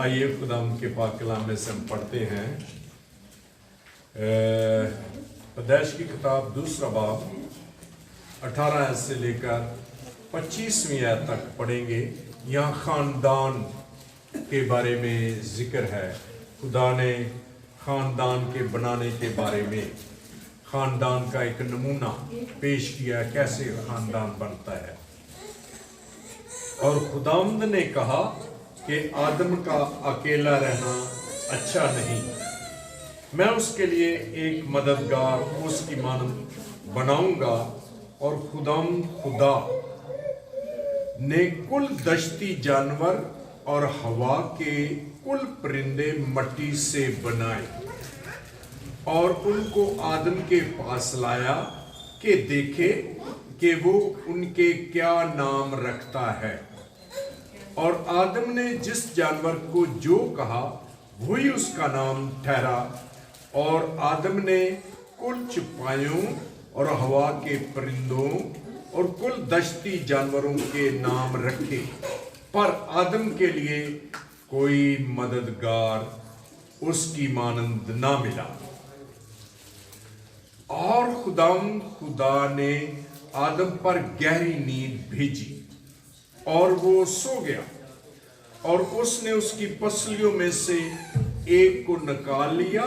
आइए खुदा के पाक कलाम में से हम पढ़ते हैं। पैदाइश की किताब दूसरा बाब 18 आयत से लेकर 25वीं आयत तक पढ़ेंगे। यहाँ खानदान के बारे में जिक्र है। खुदा ने खानदान के बनाने के बारे में खानदान का एक नमूना पेश किया, कैसे खानदान बनता है। और खुदावंद ने कहा कि आदम का अकेला रहना अच्छा नहीं, मैं उसके लिए एक मददगार उसकी मानद बनाऊंगा। और खुदा ने कुल दश्ती जानवर और हवा के कुल परिंदे मट्टी से बनाए और उनको आदम के पास लाया कि देखे कि वो उनके क्या नाम रखता है। और आदम ने जिस जानवर को जो कहा वही उसका नाम ठहरा। और आदम ने कुल चिपाइयों और हवा के परिंदों और कुल दश्ती जानवरों के नाम रखे, पर आदम के लिए कोई मददगार उसकी मानंद ना मिला। और खुदा ने आदम पर गहरी नींद भेजी और वो सो गया। और उसने उसकी पसलियों में से एक को निकाल लिया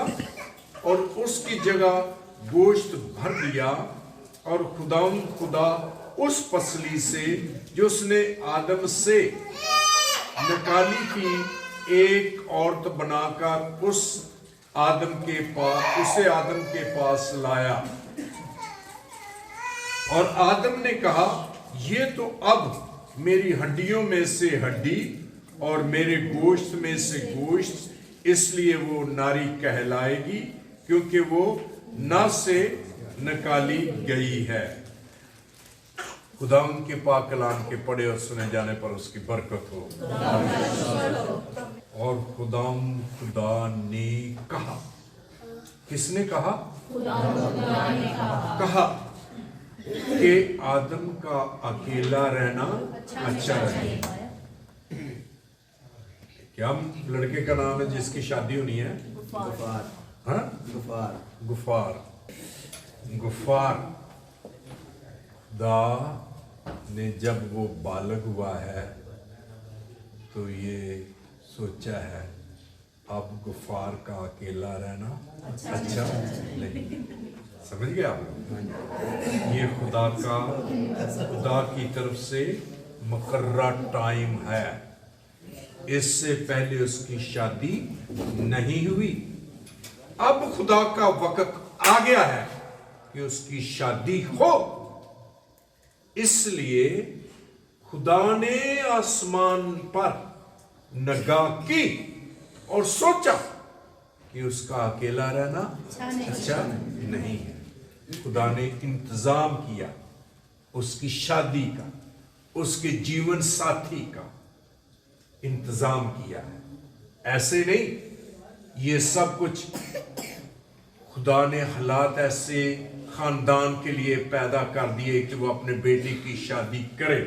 और उसकी जगह गोश्त भर दिया। और खुदा उस पसली से जो उसने आदम से निकाली थी एक औरत बनाकर उसे आदम के पास लाया। और आदम ने कहा, ये तो अब मेरी हड्डियों में से हड्डी और मेरे गोश्त में से गोश्त, इसलिए वो नारी कहलाएगी क्योंकि वो नर से निकाली गई है। खुदा के पाक कलाम के पढ़े और सुने जाने पर उसकी बरकत हो। और खुदा ने कहा, किसने कहा? कहा कि आदम का अकेला रहना अच्छा नहीं। क्या लड़के का नाम है जिसकी शादी होनी है? गुफार। खुदा ने जब वो बालग हुआ है तो ये सोचा है अब गुफार का अकेला रहना अच्छा नहीं। समझ गए आप लोग? ये खुदा की तरफ से मुकर्रर टाइम है। इससे पहले उसकी शादी नहीं हुई। अब खुदा का वक्त आ गया है कि उसकी शादी हो। इसलिए खुदा ने आसमान पर निगाह की और सोचा कि उसका अकेला रहना अच्छा नहीं है। खुदा ने इंतजाम किया उसकी शादी का, उसके जीवन साथी का इंतजाम किया है। ऐसे नहीं, ये सब कुछ खुदा ने हालात ऐसे खानदान के लिए पैदा कर दिए कि वो अपने बेटे की शादी करे,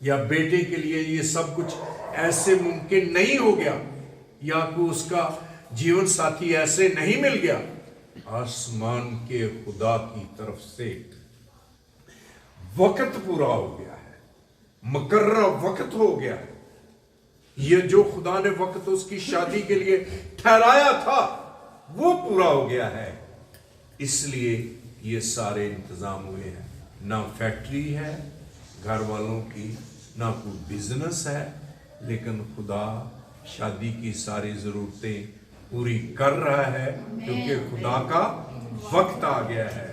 या बेटे के लिए ये सब कुछ ऐसे मुमकिन नहीं हो गया, या कोई उसका जीवन साथी ऐसे नहीं मिल गया। आसमान के खुदा की तरफ से वक्त पूरा हो गया है, मुकर्रर वक्त हो गया है। ये जो खुदा ने वक्त उसकी शादी के लिए ठहराया था वो पूरा हो गया है। इसलिए ये सारे इंतजाम हुए हैं। ना फैक्ट्री है घर वालों की, ना कोई बिजनेस है, लेकिन खुदा शादी की सारी जरूरतें पूरी कर रहा है क्योंकि खुदा का वक्त आ गया है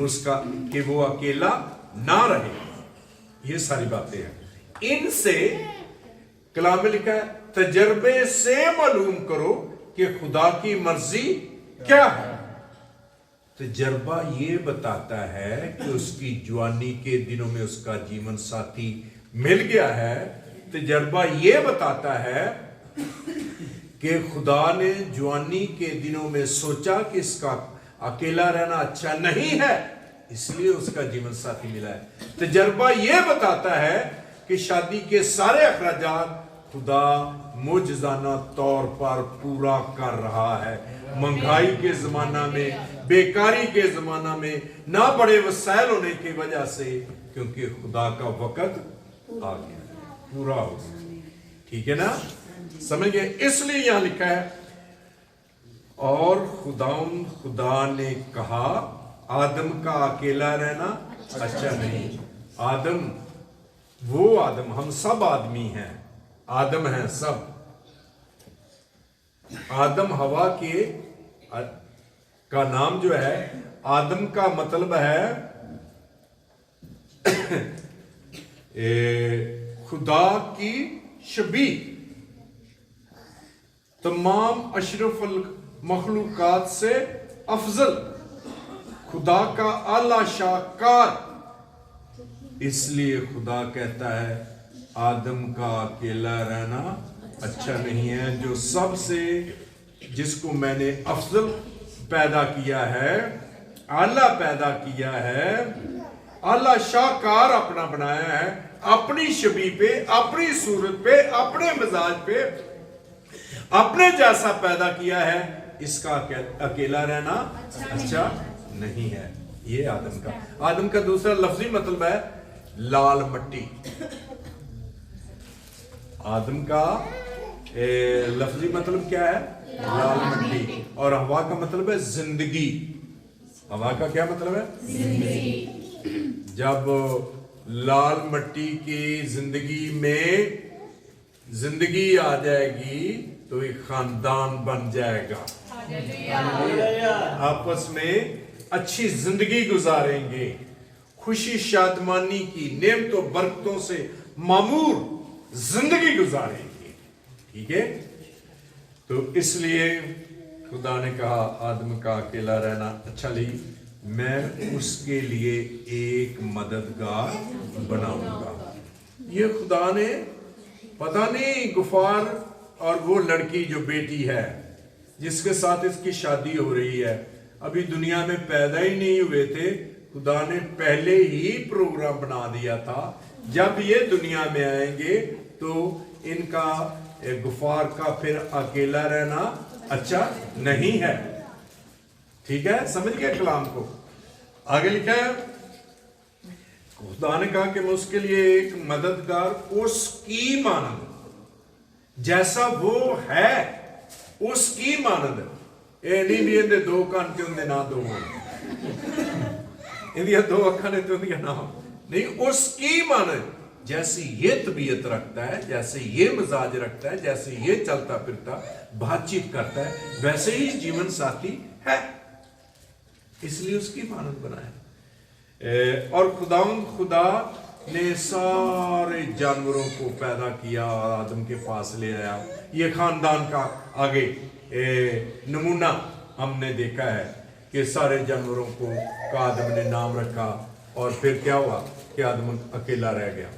उसका कि वो अकेला ना रहे। ये सारी बातें हैं। इनसे कलाम में लिखा है, तजर्बे से मालूम करो कि खुदा की मर्जी क्या है। तजर्बा ये बताता है कि उसकी जवानी के दिनों में उसका जीवन साथी मिल गया है। तजर्बा ये बताता है कि खुदा ने जवानी के दिनों में सोचा कि इसका अकेला रहना अच्छा नहीं है, इसलिए उसका जीवन साथी मिला है। तजर्बा ये बताता है कि शादी के सारे अखराजात खुदा मुजजाना तौर पर पूरा कर रहा है। महंगाई के जमाना में, बेकारी के जमाना में, ना बड़े वसाइल होने की वजह से, क्योंकि खुदा का वक़्त आ गया, पूरा हो गया। ठीक है ना, समझ गए? इसलिए यहां लिखा है, और खुदा ने कहा आदम का अकेला रहना अच्छा नहीं। आदम, वो आदम, हम सब आदमी हैं, आदम हैं सब। आदम हवा के का नाम जो है, आदम का मतलब है खुदा की शबी। तमाम अशरफुल मखलूकात से अफजल, खुदा का आला शाकार। इसलिए खुदा कहता है आदम का अकेला रहना अच्छा नहीं है। जो सबसे, जिसको मैंने अफजल पैदा किया है, आला पैदा किया है, आला शाकार अपना बनाया है, अपनी शबी पे, अपनी सूरत पे, अपने मिजाज पे, अपने जैसा पैदा किया है, इसका अकेला रहना अच्छा नहीं है। ये आदम का। आदम का दूसरा लफ्जी मतलब है लाल मट्टी। आदम का लफ्जी मतलब क्या है? लाल मट्टी। और हवा का मतलब है जिंदगी। हवा का क्या मतलब है? जिंदगी। जब लाल मट्टी की जिंदगी में जिंदगी आ जाएगी तो एक खानदान बन जाएगा, आपस में अच्छी जिंदगी गुजारेंगे, खुशी शादमानी की नेमतों बरकतों से मामूर जिंदगी गुजारेंगे। ठीक है, तो इसलिए खुदा ने कहा आदम का अकेला रहना अच्छा नहीं, मैं उसके लिए एक मददगार बनाऊंगा। ये खुदा ने, पता नहीं गुफार और वो लड़की जो बेटी है जिसके साथ इसकी शादी हो रही है, अभी दुनिया में पैदा ही नहीं हुए थे, खुदा ने पहले ही प्रोग्राम बना दिया था जब ये दुनिया में आएंगे तो इनका गुफार का फिर अकेला रहना अच्छा नहीं है। ठीक है, समझ गए कलाम को? आगे लिखा है खुदा ने कहा कि मैं उसके लिए एक मददगार, उसकी मानद जैसा वो है उसकी मानद। ये नहीं भी इंदे दो कान ते उंदे ना दो इंदिया दो अखा ने ते उंदिया ना नहीं, उसकी मानद जैसी ये तबीयत रखता है, जैसे ये मिजाज रखता है, जैसे ये चलता फिरता बातचीत करता है, वैसे ही जीवन साथी है, इसलिए उसकी मानद बनाया। और खुदा ने सारे जानवरों को पैदा किया और आदम के पास ले आया। ये खानदान का आगे नमूना हमने देखा है कि सारे जानवरों को का आदम ने नाम रखा और फिर क्या हुआ कि आदम अकेला रह गया।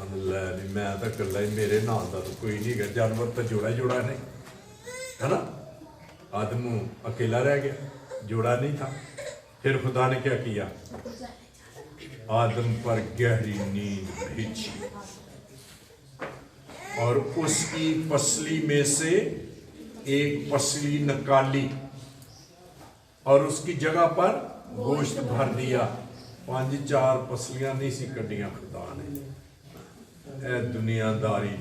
मैं तो कला ही, मेरे नाल का तो कोई नहीं है, जानवर तो जोड़ा जोड़ा नहीं है ना। आदम अकेला रह गया, जोड़ा नहीं था। फिर खुदा ने क्या किया? आदम पर गहरी नींद भेजी और उसकी पसली में से एक पसली निकाली और उसकी जगह पर गोश्त भर दिया। 5-4 पसलियां नहीं सी कड्डियां खुदा ने। ए दुनियादारी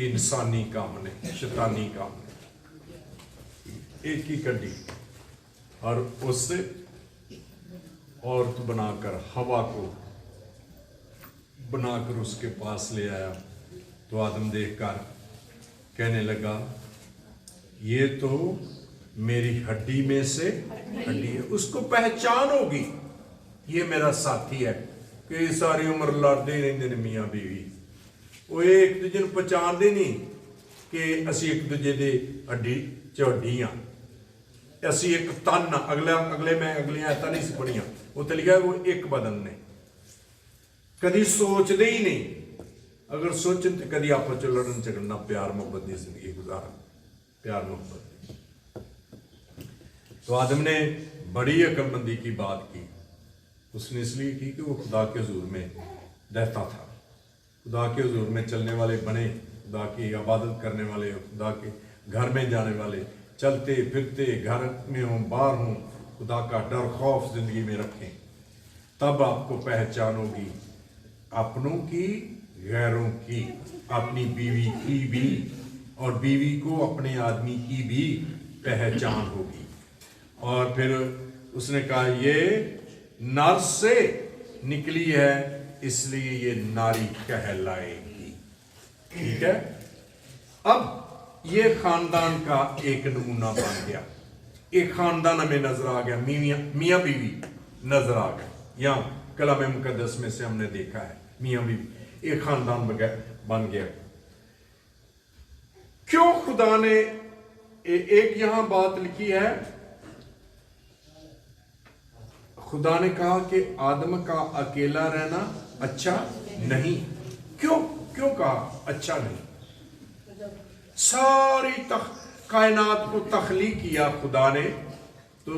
इंसानी काम ने, शैतानी काम ने, एक ही कड्डी और उससे औरत बनाकर हवा को बनाकर उसके पास ले आया। तो आदम देखकर कहने लगा ये तो मेरी हड्डी में से हड्डी है। उसको पहचान होगी ये मेरा साथी है कि सारी उम्र लड़ते रहते ने मियाँ बीवी, वो एक दूजे को पहचानते नहीं कि असी एक दूजे की हड्डी च हड्डी हाँ, असी एक तन अगले मैं अगलियां ऐसा नहीं पढ़िया, उत्ते लिखा वो एक बदन ने। कभी सोचते ही नहीं, अगर सोचन तो कभी आपस च लड़न झगड़ना, प्यार मोहब्बत की जिंदगी गुजारन, प्यार मोहब्बत। तो आदम ने बड़ी अक्लमंदी की बात की। उसने इसलिए की कि वो खुदा के हुजूर में रहता था, خدا کے حضور میں چلنے والے بنے، خدا کی عبادت کرنے والے، خدا کے گھر میں جانے والے، چلتے پھرتے گھر میں ہوں باہر ہوں خدا کا ڈر خوف زندگی میں رکھیں، تب آپ کو پہچان ہوگی اپنوں کی غیروں کی، اپنی بیوی کی بھی اور بیوی کو اپنے آدمی کی بھی پہچان ہوگی۔ اور پھر اس نے کہا یہ نر سے نکلی ہے اس لیے یہ ناری کہلائے گی۔ ٹھیک ہے، اب یہ خاندان کا ایک نمونہ بن گیا، ایک خاندان ہمیں نظر آ گیا، میاں بیوی نظر آ گئے، یہاں کلام مقدس میں سے ہم نے دیکھا ہے میاں بیوی ایک خاندان بن گیا۔ کیوں خدا نے ایک یہاں بات لکھی ہے، خدا نے کہا کہ آدم کا اکیلا رہنا اچھا نہیں۔ کیوں کہا اچھا نہیں؟ ساری کائنات کو تخلیق کیا خدا نے، تو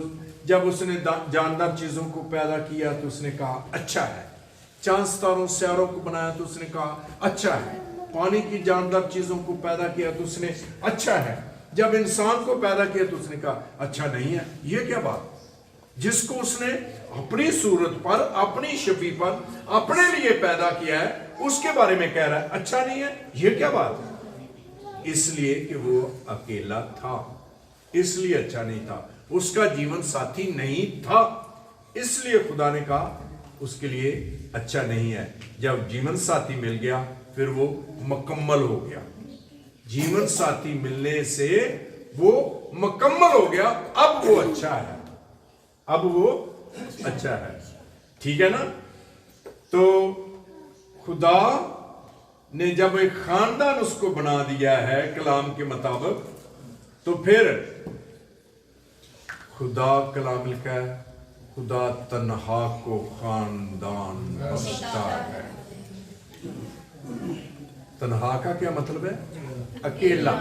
جب اس نے جاندار چیزوں کو پیدا کیا تو اس نے کہا اچھا ہے، چاند ستاروں سیاروں کو بنایا تو اس نے کہا اچھا ہے، پانی کی جاندار چیزوں کو پیدا کیا تو اس نے اچھا ہے، جب انسان کو پیدا کیا تو اس نے کہا اچھا نہیں ہے۔ یہ کیا بات؟ جس کو اس نے اپنی صورت پر اپنی شبیہ پر اپنے لیے پیدا کیا ہے اس کے بارے میں کہہ رہا ہے اچھا نہیں ہے، یہ کیا بات ہے؟ اس لیے کہ وہ اکیلا تھا، اس لیے اچھا نہیں تھا، اس کا جیون ساتھی نہیں تھا، اس لیے خدا نے کہا اس کے لیے اچھا نہیں ہے۔ جب جیون ساتھی مل گیا پھر وہ مکمل ہو گیا، جیون ساتھی ملنے سے وہ مکمل ہو گیا، اب وہ اچھا ہے، اب وہ اچھا ہے۔ ٹھیک ہے نا؟ تو خدا نے جب ایک خاندان اس کو بنا دیا ہے کلام کے مطابق، تو پھر خدا کلام لکھا ہے خدا تنہا کو خاندان بخشتا ہے۔ تنہا کا کیا مطلب ہے؟ اکیلا،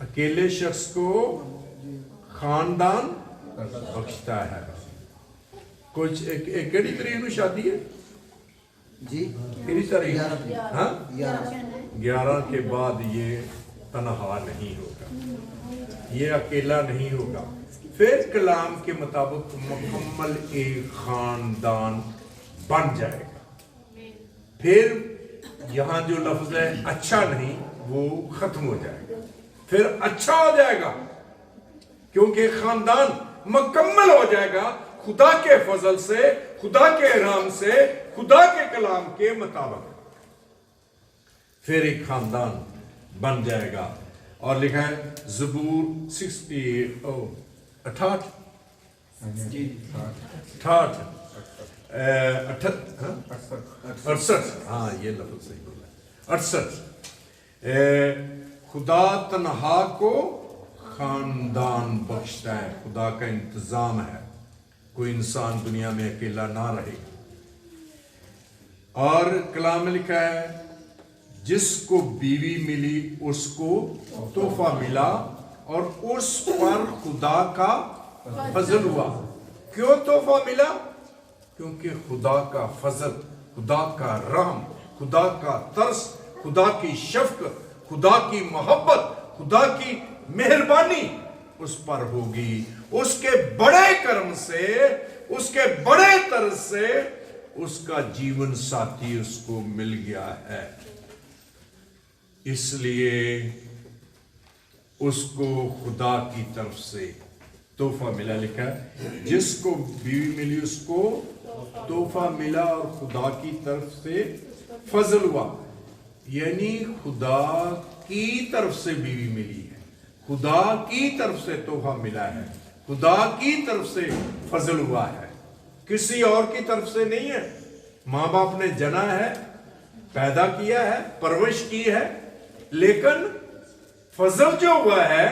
اکیلے شخص کو خاندان بخشتا ہے۔ کچھ کیڑی تاریخ میں شادی ہے جی؟ کیڑی تاریخ؟ ہاں 11 کے بعد یہ تنہا نہیں ہوگا، یہ اکیلا نہیں ہوگا، پھر کلام کے مطابق مکمل ایک خاندان بن جائے گا۔ پھر یہاں جو لفظ ہے اچھا نہیں وہ ختم ہو جائے گا، پھر اچھا ہو جائے گا، کیونکہ خاندان مکمل ہو جائے گا خدا کے فضل سے، خدا کے ارحام سے، خدا کے کلام کے مطابق، پھر ایک خاندان بن جائے گا۔ اور لکھا ہے زبور 68 ہاں یہ لفظ صحیح بولا، 68 خدا تنہا کو خاندان بخشتا ہے۔ خدا کا انتظام ہے، کوئی انسان دنیا میں اکیلا نہ رہے۔ اور کلام میں لکھا ہے جس کو بیوی ملی اس کو تحفہ ملا اور اس پر خدا کا فضل ہوا۔ کیوں تحفہ ملا؟ کیونکہ خدا کا فضل، خدا کا رحم، خدا کا ترس، خدا کی شفقت، خدا کی محبت، خدا کی مہربانی اس پر ہوگی، اس کے بڑے کرم سے، اس کے بڑے طرز سے اس کا جیون ساتھی اس کو مل گیا ہے، اس لیے اس کو خدا کی طرف سے تحفہ ملا۔ لکھا ہے جس کو بیوی ملی اس کو تحفہ ملا اور خدا کی طرف سے فضل ہوا، یعنی خدا کی طرف سے بیوی ملی ہے، خدا کی طرف سے تحفہ ملا ہے، خدا کی طرف سے فضل ہوا ہے، کسی اور کی طرف سے نہیں ہے۔ ماں باپ نے جنا ہے، پیدا کیا ہے، پرورش کی ہے، لیکن فضل جو ہوا ہے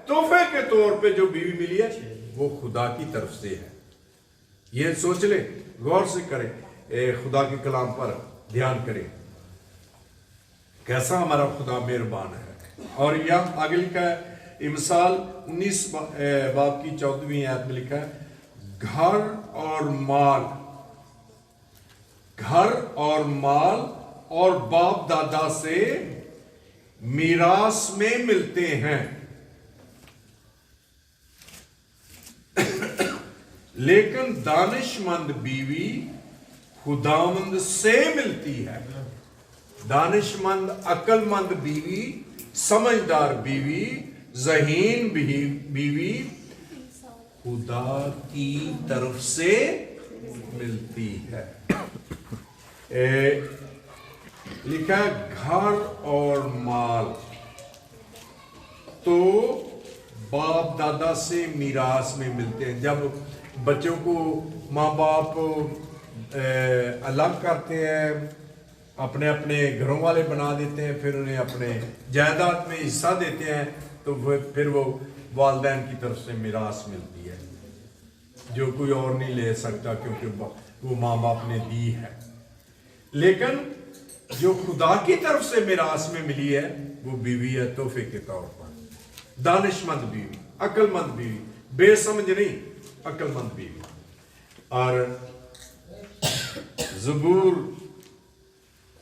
تحفے کے طور پہ جو بیوی ملی ہے وہ خدا کی طرف سے ہے۔ یہ سوچ لیں، غور سے کریں، خدا کے کلام پر دھیان کریں، کیسا ہمارا خدا مہربان ہے۔ اور یہاں آگے لکھا ہے مثال 19 باب کی 14ویں آیت میں لکھا ہے گھر اور مال اور باپ دادا سے میراث میں ملتے ہیں، لیکن دانش مند بیوی خداوند سے ملتی ہے۔ دانش مند، عقل مند بیوی، سمجھدار بیوی، ذہین بیوی خدا کی طرف سے ملتی ہے۔ لکھا ہے گھر اور مال تو باپ دادا سے میراث میں ملتے ہیں۔ جب بچوں کو ماں باپ الگ کرتے ہیں، اپنے اپنے گھروں والے بنا دیتے ہیں، پھر انہیں اپنے جائیداد میں حصہ دیتے ہیں، تو پھر وہ والدین کی طرف سے میراث ملتی ہے جو کوئی اور نہیں لے سکتا، کیونکہ وہ ماں باپ نے دی ہے۔ لیکن جو خدا کی طرف سے میراث میں ملی ہے وہ بیوی ہے تحفے کے طور پر۔ دانش مند بیوی، عقل مند بیوی، بے سمجھ نہیں، عقل مند بیوی۔ اور زبور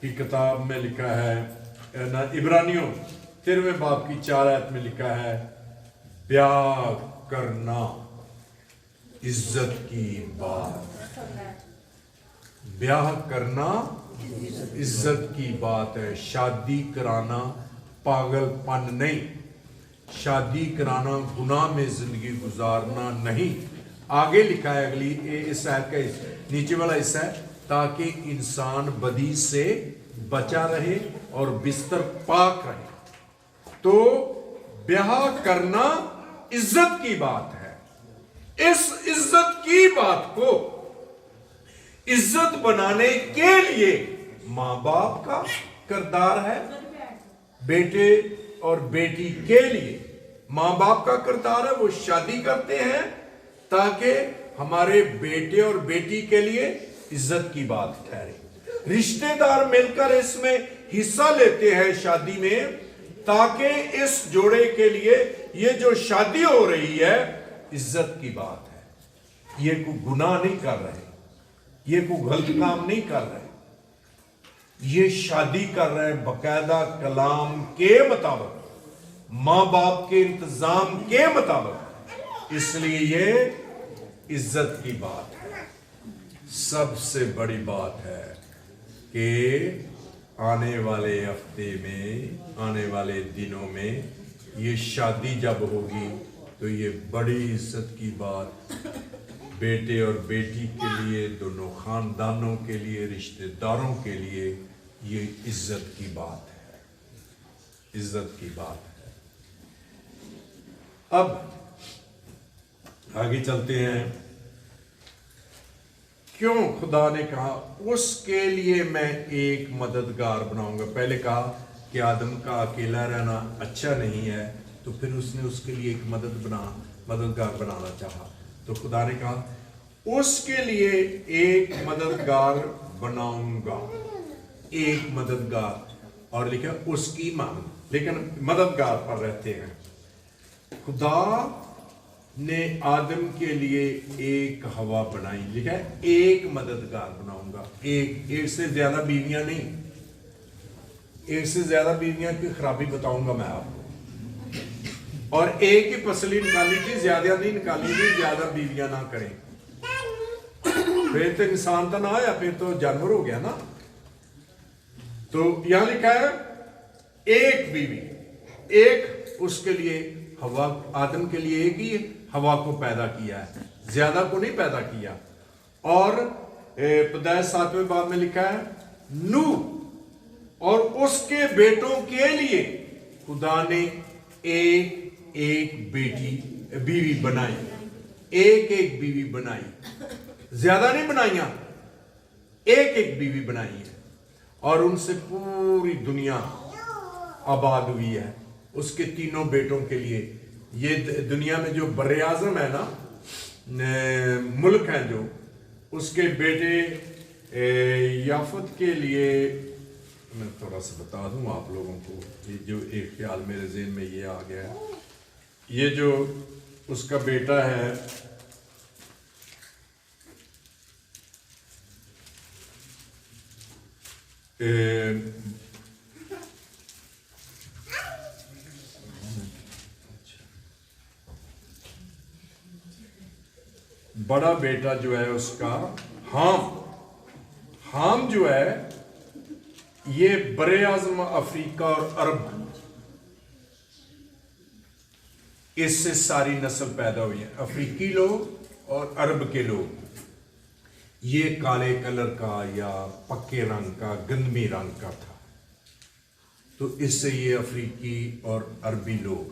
کی کتاب میں لکھا ہے، عبرانیوں 13 باب کی 4 آیت میں لکھا ہے، بیاہ کرنا عزت کی بات۔ بیاہ کرنا عزت کی بات ہے، شادی کرانا پاگل پن نہیں، شادی کرانا گناہ میں زندگی گزارنا نہیں۔ آگے لکھا ہے اگلی اس آیت کا نیچے والا حصہ ہے، تاکہ انسان بدی سے بچا رہے اور بستر پاک رہے۔ تو بیاہ کرنا عزت کی بات ہے۔ اس عزت کی بات کو عزت بنانے کے لیے ماں باپ کا کردار ہے، بیٹے اور بیٹی کے لیے ماں باپ کا کردار ہے، وہ شادی کرتے ہیں تاکہ ہمارے بیٹے اور بیٹی کے لیے عزت کی بات ٹھہرے۔ رشتہ دار مل کر اس میں حصہ لیتے ہیں شادی میں، تاکہ اس جوڑے کے لیے یہ جو شادی ہو رہی ہے عزت کی بات ہے۔ یہ کوئی گناہ نہیں کر رہے، یہ کوئی غلط کام نہیں کر رہے، یہ شادی کر رہے ہیں باقاعدہ کلام کے مطابق، ماں باپ کے انتظام کے مطابق، اس لیے یہ عزت کی بات ہے۔ سب سے بڑی بات ہے کہ آنے والے ہفتے میں، آنے والے دنوں میں یہ شادی جب ہوگی تو یہ بڑی عزت کی بات بیٹے اور بیٹی کے لیے، دونوں خاندانوں کے لیے، رشتہ داروں کے لیے یہ عزت کی بات ہے، عزت کی بات ہے۔ اب آگے چلتے ہیں۔ کیوں خدا نے کہا اس کے لیے میں ایک مددگار بناؤں گا؟ پہلے کہا کہ آدم کا اکیلا رہنا اچھا نہیں ہے، تو پھر اس نے اس کے لیے ایک مددگار بنانا چاہا، تو خدا نے کہا اس کے لیے ایک مددگار بناؤں گا، ایک مددگار، اور لکھا اس کی مانگ، لیکن مددگار پر رہتے ہیں۔ خدا نے آدم کے لیے ایک ہوا بنائی، لکھا ہے ایک مددگار بناؤں گا، ایک سے زیادہ بیویاں نہیں، ایک سے زیادہ بیویاں کی خرابی بتاؤں گا میں آپ کو، اور ایک ہی پسلی نکالی تھی، زیادہ نہیں نکالی تھی، زیادہ بیویاں نہ کریں، پھر تو انسان تو نہ آیا، پھر تو جانور ہو گیا نا۔ تو یہاں لکھا ہے ایک بیوی، ایک اس کے لیے ہوا، آدم کے لیے ایک ہی ہوا کو پیدا کیا ہے، زیادہ کو نہیں پیدا کیا۔ اور پیدائش 7ویں باب میں لکھا ہے نوح اور اس کے بیٹوں کے لیے خدا نے ایک بیوی بنائی، ایک بیوی بنائی، زیادہ نہیں بنائیاں، ایک بیوی بنائی ہے، اور ان سے پوری دنیا آباد ہوئی ہے اس کے تینوں بیٹوں کے لیے۔ یہ دنیا میں جو بر اعظم ہے نا، ملک ہیں جو، اس کے بیٹے یافت کے لیے، میں تھوڑا سا بتا دوں آپ لوگوں کو، یہ جو ایک خیال میرے ذہن میں یہ آ گیا ہے، یہ جو اس کا بیٹا ہے बड़ा बेटा जो है उसका हाम जो है ये बरे आज़म अफ्रीका और अरब, इससे सारी नस्ल पैदा हुई है। अफ्रीकी लोग और अरब के लोग, ये काले कलर का या पक्के रंग का गंदमी रंग का था, तो इससे ये अफ्रीकी और अरबी लोग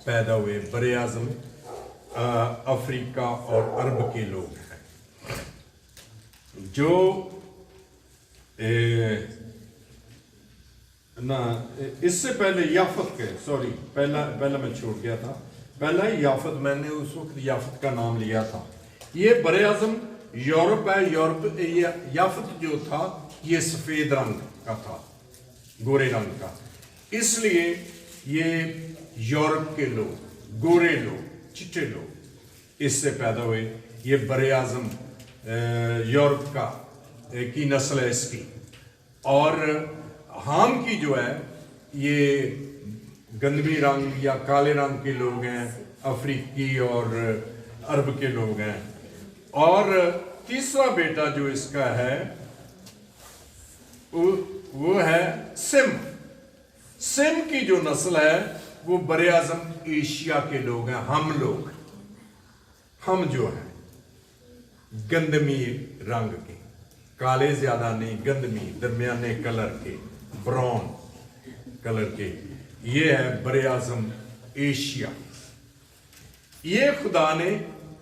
पैदा हुए। बरे आज़म अफ्रीका और अरब के लोग हैं। जो इससे पहले याफत के, सॉरी पहला मैं छोड़ गया था, पहला ही याफत, मैंने उस वक्त याफत का नाम लिया था। ये बरे आज़म यूरोप है। याफत जो था ये सफेद रंग का था, गोरे रंग का, इसलिए ये यूरोप के लोग, गोरे लोग, चिट्टे लोग इससे पैदा हुए। ये बरे आज़म यूरोप का की नस्ल है इसकी। और हाम की जो है ये गंदमी रंग या काले रंग के लोग हैं, अफ्रीकी और अरब के लोग हैं। और तीसरा बेटा जो इसका है वो है सिम की जो नस्ल है वो बरे आज़म एशिया के लोग हैं। हम जो हैं गंदमी रंग के, काले ज्यादा नहीं, गंदमी दरमियाने कलर के, ब्राउन कलर के, ये है बरे आज़म एशिया। ये खुदा ने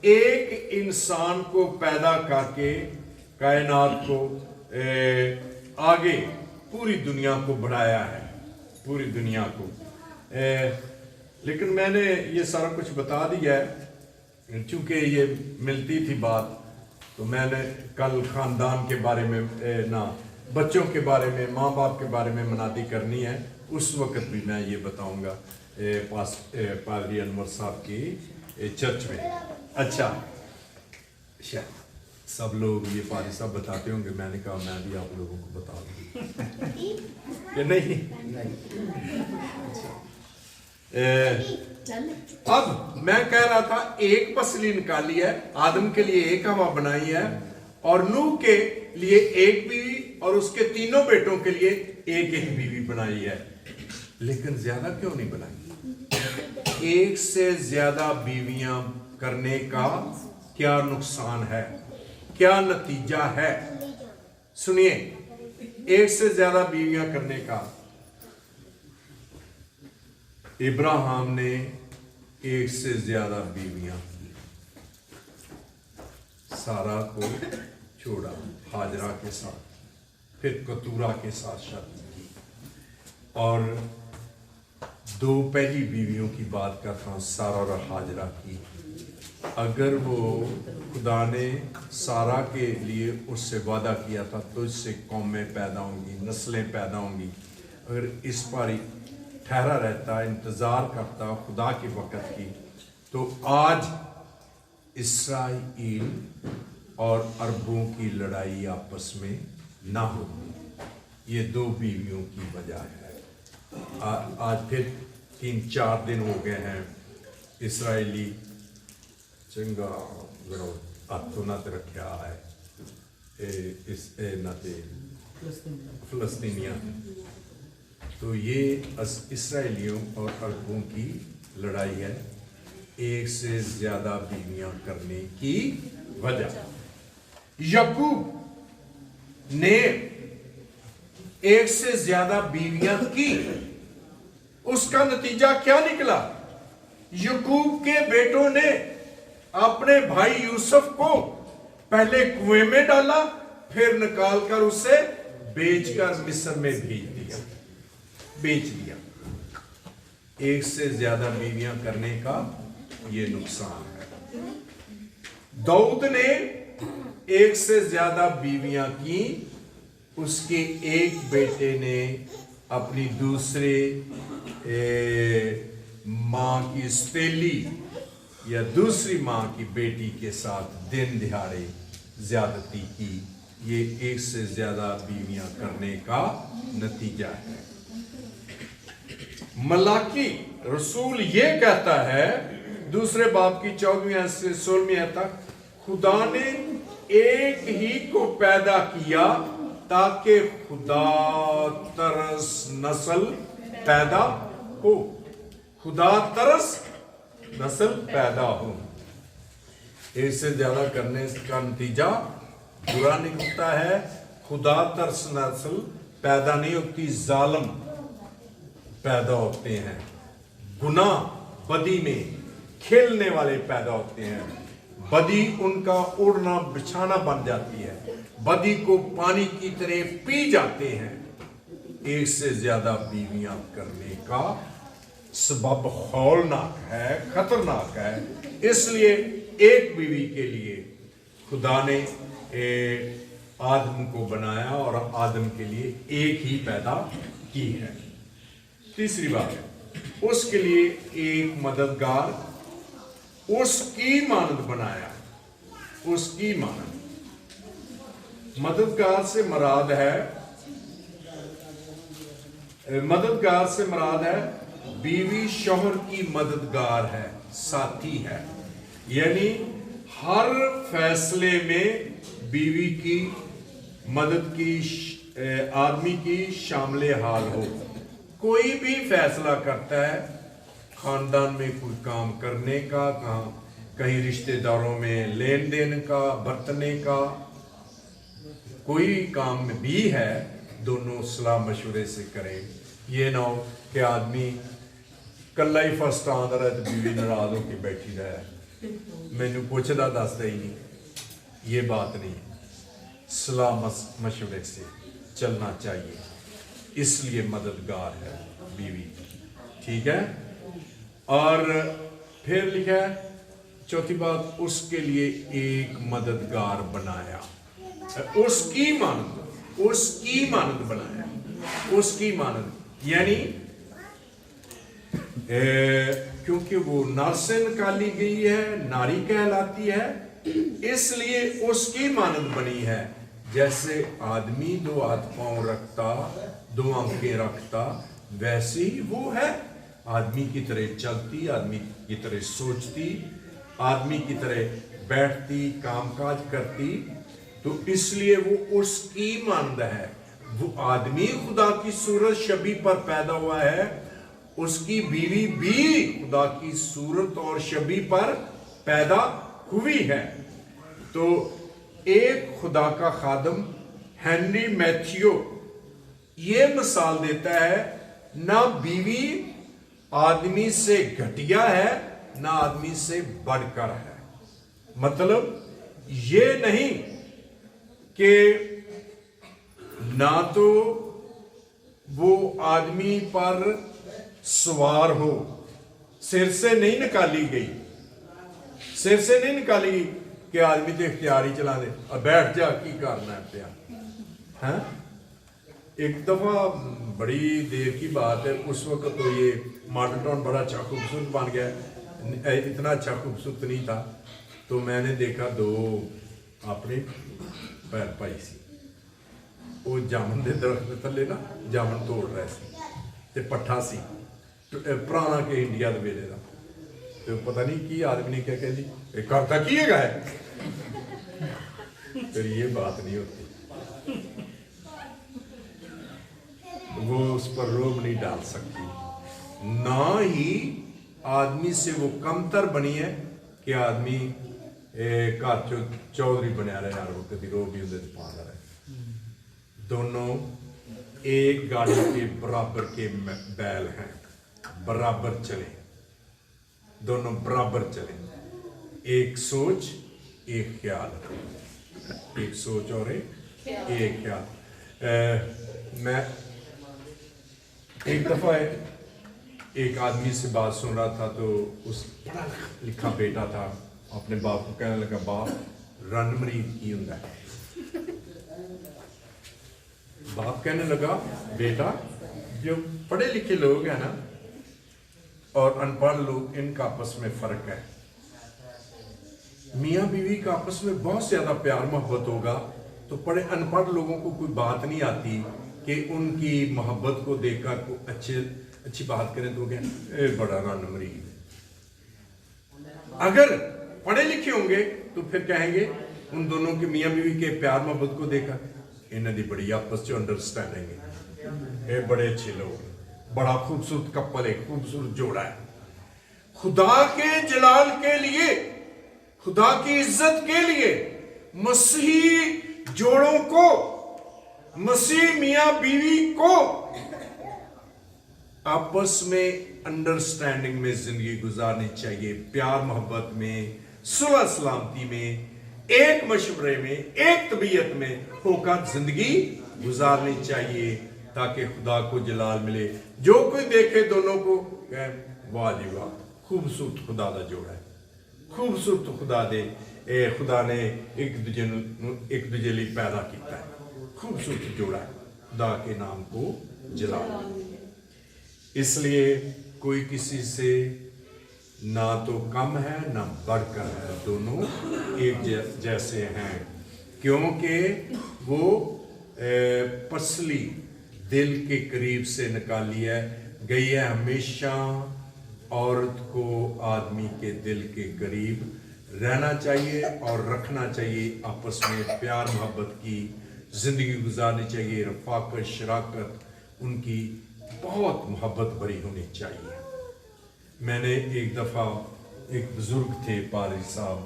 एक इंसान को पैदा करके कायनात को आगे पूरी दुनिया को बढ़ाया है, पूरी दुनिया को। लेकिन मैंने ये सारा कुछ बता दिया है, चूंकि ये मिलती थी बात, तो मैंने कल खानदान के बारे में बच्चों के बारे में, माँ बाप के बारे में मनादी करनी है, उस वक्त भी मैं ये बताऊंगा पादरी अनवर साहब की चर्च में। अच्छा, सब लोग ये पादरी साहब बताते होंगे, मैंने कहा मैं भी आप लोगों को बता दूँ कि नहीं। अब मैं कह रहा था एक पसली निकाली है, आदम के लिए एक हवा बनाई है, और नूह के लिए एक बीवी और उसके तीनों बेटों के लिए एक एक बीवी बनाई है। लेकिन ज्यादा क्यों नहीं बनाई? एक से ज्यादा बीवियां करने का क्या नुकसान है, क्या नतीजा है? सुनिए, एक से ज्यादा बीवियां करने का, इब्राहिम ने एक से ज्यादा बीवियां की, सारा को छोड़ा हाजरा के साथ, फिर कतूरा के साथ शादी की, और दो पहली बीवियों की बात करता हूं, सारा और हाजरा की। अगर वो खुदा ने सारा के लिए उससे वादा किया था तो इससे कौमें पैदा होंगी, नस्लें पैदा होंगी, अगर इस पर ही ठहरा रहता, इंतज़ार करता खुदा के वक़्त की, तो आज इसराइल और अरबों की लड़ाई आपस में ना होती। ये दो बीवियों की वजह है। आज फिर 3-4 दिन हो गए हैं इसराइली चंगा हथों न रखा है इस नाते फलस्तीनिया। तो ये इसराइलियों और अरबों की लड़ाई है, एक से ज्यादा बीवियां करने की वजह। याकूब ने एक से ज्यादा बीवियां की, उसका नतीजा क्या निकला? याकूब के बेटों ने अपने भाई यूसुफ को पहले कुएं में डाला, फिर निकालकर उसे बेचकर मिस्र में बेच दिया। एक से ज्यादा बीवियां करने का ये नुकसान है। दाऊद ने एक से ज्यादा बीवियां की, उसके एक बेटे ने अपनी दूसरे मां की सौतेली या दूसरी मां की बेटी के साथ दिन दिहाड़े ज्यादती की, یہ ایک سے زیادہ بیویاں کرنے کا نتیجہ ہے۔ ملاکی رسول یہ کہتا ہے دوسرے باب کی 14ویں سے 16ویں تک، خدا نے ایک ہی کو پیدا کیا تاکہ خدا ترس نسل پیدا ہو، خدا ترس نسل پیدا ہو۔ ایک سے زیادہ کرنے کا نتیجہ برا نکلتا ہے، خدا ترس نسل پیدا نہیں ہوتی، ظالم پیدا ہوتے ہیں، گناہ بدی میں کھیلنے والے پیدا ہوتے ہیں، بدی ان کا اڑنا بچھانا بن جاتی ہے، بدی کو پانی کی طرح پی جاتے ہیں۔ ایک سے زیادہ بیویاں کرنے کا سبب ہولناک ہے، خطرناک ہے۔ اس لیے ایک بیوی کے لیے خدا نے آدم کو بنایا اور آدم کے لیے ایک ہی پیدا کی ہے۔ تیسری بات، اس کے لیے ایک مددگار اس کی مانند بنایا، اس کی مانند۔ مددگار سے مراد ہے بیوی شوہر کی مددگار ہے، ساتھی ہے، یعنی ہر فیصلے میں بیوی کی مدد کی آدمی کی شامل حال ہو۔ کوئی بھی فیصلہ کرتا ہے، خاندان میں کوئی کام کرنے کا، کہیں رشتہ داروں میں لین دین کا، برتنے کا، کوئی کام بھی ہے، دونوں صلاح مشورے سے کریں۔ یہ نہ ہو کہ آدمی کلا ہی فرسٹ آندا رہے تو بیوی ناراض ہو کے بیٹھی رہے، مینو پوچھدا دسدا ہی نہیں۔ یہ بات نہیں، صلاح مشورے سے چلنا چاہیے، اس لیے مددگار ہے بیوی، ٹھیک ہے۔ اور پھر لکھا ہے چوتھی بات، اس کے لیے ایک مددگار بنایا، اس کی مانند بنایا، اس کی مانند، یعنی کیونکہ وہ نر سے نکالی گئی ہے، ناری کہلاتی ہے، اس لیے اس کی مانند بنی ہے۔ جیسے آدمی دو ہاتھ پاؤں رکھتا، دو آنکھیں رکھتا، ویسے ہی وہ ہے، آدمی کی طرح چلتی، آدمی کی طرح سوچتی، آدمی کی طرح بیٹھتی، کام کاج کرتی، تو اس لیے وہ اس کی مانند ہے۔ وہ آدمی خدا کی صورت شبیہ پر پیدا ہوا ہے، اس کی بیوی بھی خدا کی صورت اور شبیہ پر پیدا ہوئی ہے۔ تو ایک خدا کا خادم ہنری میتھیو یہ مثال دیتا ہے، نہ بیوی آدمی سے گھٹیا ہے، نہ آدمی سے بڑھ کر ہے۔ مطلب یہ نہیں کہ نہ تو وہ آدمی پر سوار ہو، سر سے نہیں نکالی گئی، سر سے نہیں نکالی گئی کہ آدمی تو اختیار ہی چلا دے اور بیٹھ جا کی کرنا ہے پیا۔ ہاں، ایک دفعہ بڑی دیر کی بات ہے، اس وقت تو یہ ماڈل ٹاؤن بڑا اچھا خوبصورت بن گیا، اتنا اچھا خوبصورت نہیں تھا، تو میں نے دیکھا دو اپنے پیر پائی سی، وہ جامن دے درخت تھلے نا جامن توڑ رہے سی، تے پٹھا سی پرانا کہ انڈیا دے ویلے دا، تو پتہ نہیں کی آدمی نے کیا کہہ دی، یہ کرتا کیے گا ہے، پھر یہ بات نہیں ہوتی، وہ اس پر روب نہیں ڈال سکتی، نہ ہی آدمی سے وہ کمتر بنی ہے کہ آدمی گھر چودھری بنیا رہے، ہر وقت دی روب بھی اندر پانا رہے۔ دونوں ایک گاڑی کے برابر کے بیل ہیں، برابر چلیں، دونوں برابر چلیں، ایک سوچ ایک خیال، ایک سوچ اور ایک خیال۔ میں ایک دفعہ ایک آدمی سے بات سن رہا تھا، تو اس پڑھا لکھا بیٹا تھا، اپنے باپ کو کہنے لگا، باپ رن مرید کی ہوں ہے۔ باپ کہنے لگا، بیٹا جو پڑھے لکھے لوگ ہیں نا اور ان پڑھ لوگ، ان کا آپس میں فرق ہے۔ میاں بیوی کا آپس میں بہت زیادہ پیار محبت ہوگا तो पढ़े अनपढ़ लोगों को कोई बात नहीं आती कि उनकी मोहब्बत को देखकर को अच्छी बात करें तो क्या बड़ा रन मरीज। अगर पढ़े लिखे होंगे तो फिर कहेंगे उन दोनों के मियाँ बीवी के प्यार मोहब्बत को देखा इन्हों की बड़ी आपस च अंडरस्टैंडिंग है, ये बड़े अच्छे लोग, बड़ा खूबसूरत कपल है, खूबसूरत जोड़ा है। खुदा के जलाल के लिए, खुदा की इज्जत के लिए मसीही जोड़ों को, मसीह मियाँ बीवी को आपस में अंडरस्टैंडिंग में जिंदगी गुजारनी चाहिए, प्यार मोहब्बत में, सुलह सलामती में, एक मशवरे में, एक तबीयत में होकर जिंदगी गुजारनी चाहिए ताकि खुदा को जलाल मिले। जो कोई देखे दोनों को कहे वाह जी वाह, खूबसूरत खुदा दा जोड़ा है, खूबसूरत खुदा दे खुदा ने एक दूजे लिए पैदा किया है, खूबसूरत जोड़ा है, खुदा के नाम को जलाल। इसलिए कोई किसी से ना तो कम है ना बढ़कर है, दोनों एक जैसे हैं, क्योंकि वो पसली दिल के करीब से निकाली गई है। हमेशा औरत को आदमी के दिल के करीब रहना चाहिए और रखना चाहिए, आपस में प्यार मोहब्बत की जिंदगी गुजारनी चाहिए, रफाकत शराकत उनकी बहुत मोहब्बत भरी होनी चाहिए। मैंने एक दफ़ा एक बुज़ुर्ग थे पादरी साहब,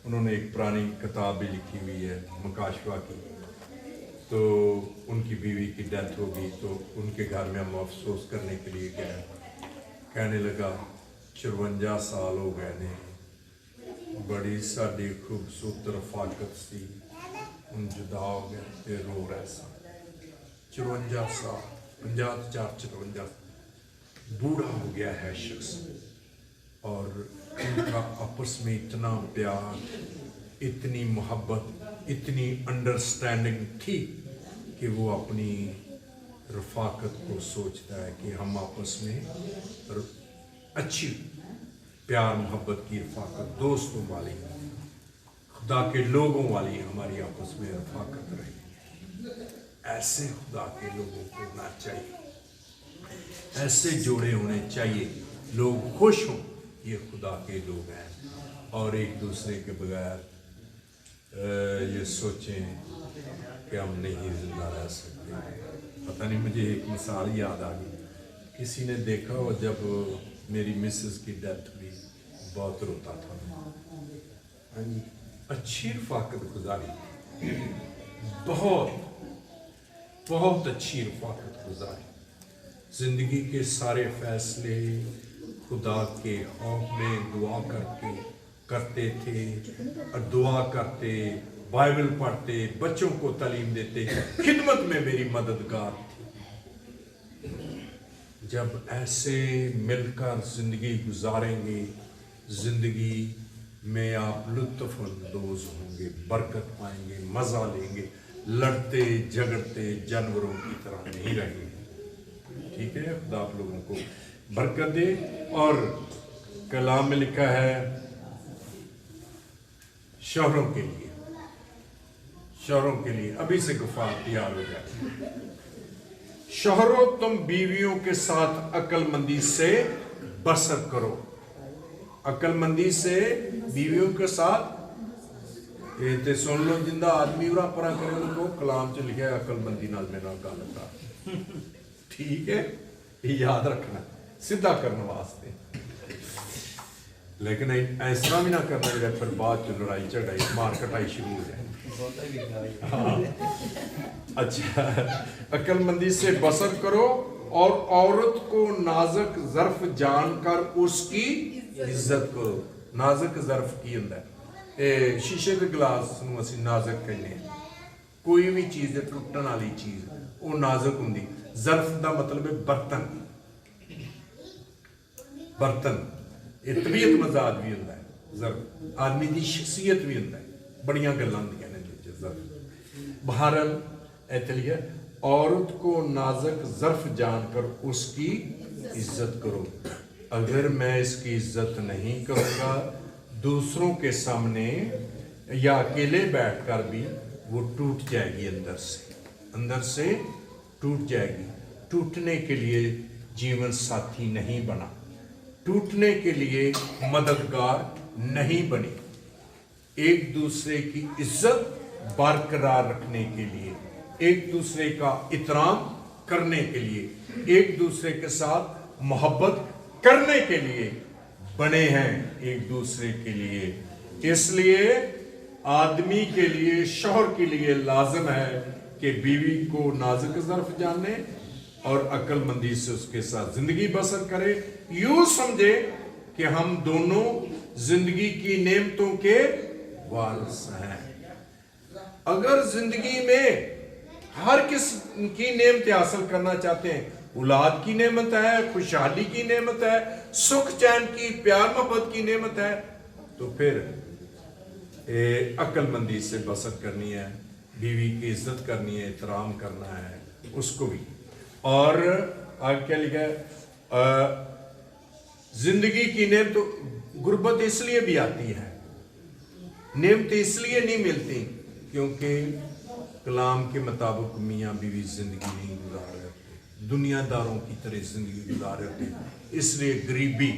उन्होंने एक पुरानी किताब भी लिखी हुई है मकाशवा की, तो उनकी बीवी की डेथ हो गई तो उनके घर में हम अफसोस करने के लिए गए। कहने लगा 54 साल हो गए ने, बड़ी साड़ी खूबसूरत रफाकत सी, उन जुदा हो गए ते रो रहे सा। 54 साल, 54 बूढ़ा हो गया है शख्स, और उनका आपस में इतना प्यार, इतनी मोहब्बत, इतनी अंडरस्टैंडिंग थी कि वो अपनी रफाकत को सोचता है कि हम आपस में अच्छी प्यार मोहब्बत की रफाकत, दोस्तों वाली, खुदा के लोगों वाली हमारी आपस में रफाकत रही। ऐसे खुदा के लोगों को होना चाहिए, ऐसे जोड़े होने चाहिए, लोग खुश हों ये खुदा के लोग हैं, और एक दूसरे के बगैर ये सोचें कि हम नहीं जिंदा रह सकते। पता नहीं, मुझे एक मिसाल याद आ गई, किसी ने देखा हो जब मेरी मिसेस की डेथ हुई, बहुत रोता था। हाँ जी, अच्छी रफाकत गुजारी, बहुत अच्छी रफाकत गुजारी, जिंदगी के सारे फैसले खुदा के खौफ में दुआ करते थे, और दुआ करते, बाइबल पढ़ते, बच्चों को तालीम देते, खिदमत में मेरी मददगार थी। जब ऐसे मिलकर जिंदगी गुजारेंगे, जिंदगी में आप लुत्फ अंदोज होंगे, बरकत पाएंगे, मजा लेंगे, लड़ते झगड़ते जानवरों की तरह नहीं रहेंगे। ठीक है, खुदा आप लोगों को बरकत दे। और कलाम में लिखा है शौहरों के लिए अभी से गुफार तैयार हो जाए। शौहरों, तुम बीवियों के साथ अक्लमंदी से बसर करो। अक्लमंदी से बीवियों के साथ, ये सुन लो, जिंदा आदमी उरा परा करे उनको कलाम च लिखा है अक्लमंदी नाल मेरा गल कर। ठीक है, याद रखना, सीधा करने वास्ते, लेकिन इस तरह भी ना करना जो फिर बाद च लड़ाई झगड़ाई मार कटाई शुरू हो जाए। हाँ। अच्छा, अक्लमंदी से बसर करो और औरत को नाजुक ज़र्फ जानकर उसकी इज्जत करो। नाजुक ज़र्फ की हुंदा है, शीशे के गिलास नूं असीं नाजुक कहने, कोई भी चीज़ टुटण वाली चीज़ वो नाजुक हुंदी। ज़र्फ का मतलब है बर्तन, ये तबीयत मजाज भी होंदा है, ज़र्फ आदमी की शख्सियत भी होंदा है, बड़ियां गल्लां होंदियां ने ज़र्फ। बहरहाल इत्थे लिखा औरत को नाजुक ज़र्फ जानकर उसकी इज्जत करो। अगर मैं इसकी इज्जत नहीं करूँगा दूसरों के सामने या अकेले बैठकर भी वो टूट जाएगी, अंदर से टूट जाएगी। टूटने के लिए जीवन साथी नहीं बना, टूटने के लिए मददगार नहीं बने। एक दूसरे की इज्जत बरकरार रखने के लिए, एक दूसरे का एहतराम करने के लिए, एक दूसरे के साथ मोहब्बत करने के लिए बने हैं, एक दूसरे के लिए। इसलिए आदमी के लिए, शौहर के लिए लाजम है कि बीवी को नाजुक ज़र्फ जाने और अक्लमंदी से उसके साथ जिंदगी बसर करे। यूं समझे कि हम दोनों जिंदगी की नेमतों के वारिस हैं। अगर जिंदगी में हर किस की नेमतें हासिल करना चाहते हैं, औलाद की नेमत है, खुशहाली की नेमत है, सुख चैन की, प्यार मोहब्बत की नेमत है, तो फिर अक्लमंदी से बसर करनी है, बीवी की इज्जत करनी है, एहतराम करना है उसको भी। और आगे क्या लिखा है, जिंदगी की नेमत तो गुर्बत इसलिए भी आती है, नेमतें इसलिए नहीं मिलती क्योंकि कलाम के मुताबिक मियाँ बीवी जिंदगी नहीं गुजार रहे होते, दुनियादारों की तरह जिंदगी गुजार रहे होते। इसलिए गरीबी,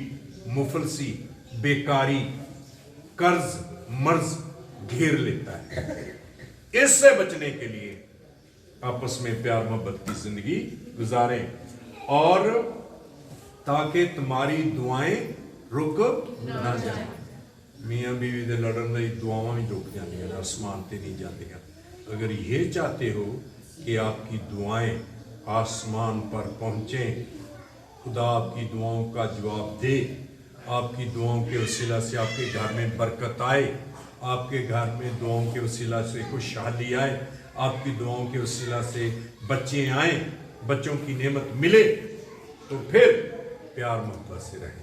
मुफलसी, बेकारी, कर्ज, मर्ज घेर लेता है। इससे बचने के लिए आपस में प्यार मोहब्बत की जिंदगी गुजारें, और ताकि तुम्हारी दुआएं रुक ना जाए। मियाँ बीवी दे लड़न दी दुआवां भी रुक जांदियां, आसमान ते नहीं जांदियां। अगर ये चाहते हो कि आपकी दुआएं आसमान पर पहुंचें, खुदा आपकी दुआओं का जवाब दे, आपकी दुआओं के वसीला से आपके घर में बरकत आए, आपके घर में दुआओं के वसीला से खुशहाली आए, आपकी दुआओं के वसीला से बच्चे आए, बच्चों की नेमत मिले, तो फिर प्यार मोहब्बत से रहे।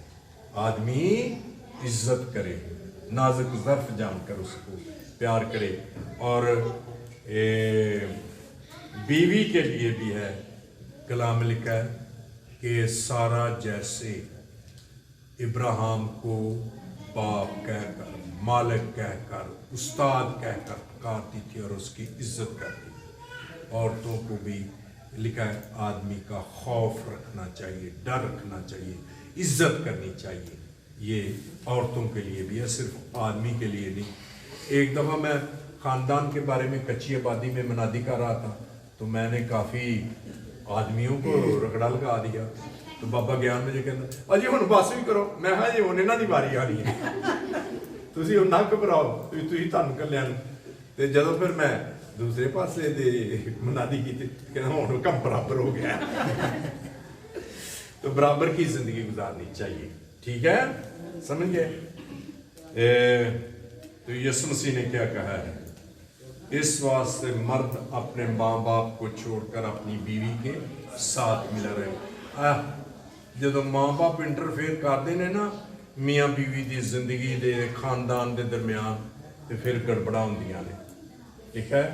आदमी इज्जत करे, नाजुक ज़र्फ जानकर उसको प्यार करे। और बीवी के लिए भी है, कलाम लिखा है कि सारा जैसे इब्राहिम को बाप कहकर, मालिक कहकर, उस्ताद कहकर पुकारती थी और उसकी इज्जत करती थी, औरतों को भी लिखा है आदमी का खौफ रखना चाहिए, डर रखना चाहिए, इज्जत करनी चाहिए। ये औरतों के लिए भी है, सिर्फ आदमी के लिए नहीं। एक दफ़ा मैं ख़ानदान के बारे में कच्ची आबादी में मनादी कर रहा था, तो मैंने काफ़ी आदमियों को रगड़ा लगा दिया। तो बाबा ज्ञान मुझे कहना अजी हुण बस भी करो। मैं हाँ जी हुण इन्हां दी वारी आ रही है, तुसीं हुण ना घबराओ, तुसीं तुहानूं कल्याण। ते जदों फिर मैं दूसरे पासे दे मनादी की, कहना हुण कम बराबर हो गया। तो बराबर की जिंदगी गुजारनी चाहिए, ठीक है, समझ गए। तो यीशु मसीह ने क्या कहा है, इस वास्ते मर्द अपने माँ बाप को छोड़कर अपनी बीवी के साथ मिला रहे। जदों माँ बाप इंटरफेयर करते हैं ना मियाँ बीवी की जिंदगी दे खानदान के दरम्यान, तो फिर गड़बड़ा होंदियां ने, ठीक है।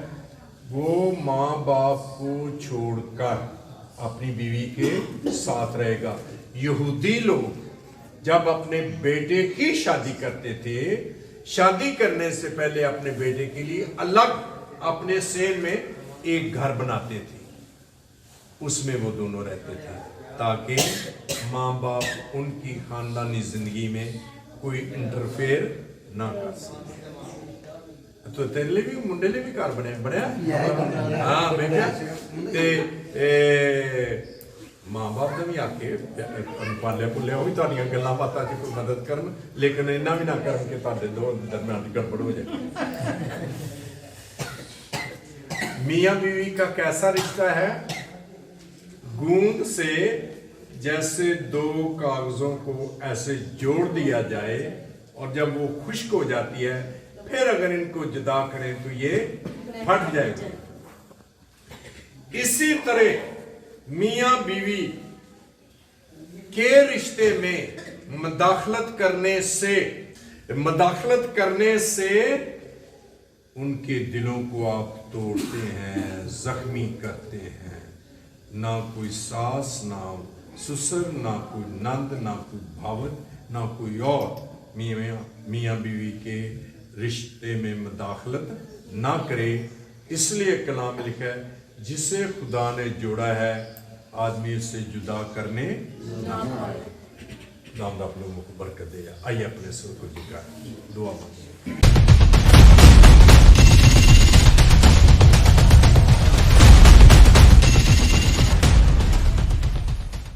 वो माँ बाप को छोड़कर अपनी बीवी के साथ रहेगा। यहूदी लोग जब अपने बेटे की शादी करते थे, शादी करने से पहले अपने बेटे के लिए अलग अपने सेन में एक घर बनाते थे, उसमें वो दोनों रहते थे, ताकि माँ बाप उनकी खानदानी जिंदगी में कोई इंटरफेयर ना कर सके। तो तेरे लिए भी मुंडे लिए भी घर बनया हाँ मैं माँ बाप ने भी आके पालिया पुलिया भी तुहाडियां गल्लां बातां च कोई मदद करन, लेकिन इन्ना भी ना करन कि तुहाडे दो दरम्यान गड़बड़ हो जाए। मियाँ बीवी का कैसा रिश्ता है? गूंद से जैसे दो कागजों को ऐसे जोड़ दिया जाए और जब वो खुश्क हो जाती है, फिर अगर इनको जुदा करें तो ये फट जाएगी। इसी तरह मियाँ बीवी के रिश्ते में मदाखलत करने से उनके दिलों को आप तोड़ते हैं, जख्मी करते हैं। ना कोई सास, ना ससुर, ना कोई नंद, ना कोई भावन, ना कोई और मियाँ बीवी के रिश्ते में मुदाखलत ना करे, इसलिए कलाम में लिखा है जिसे खुदा ने जोड़ा है आदमी उससे जुदा करने ना पाए। नाम आप लोगों को बरकत दे। आइए अपने सुर को झुका दुआ मांगिए।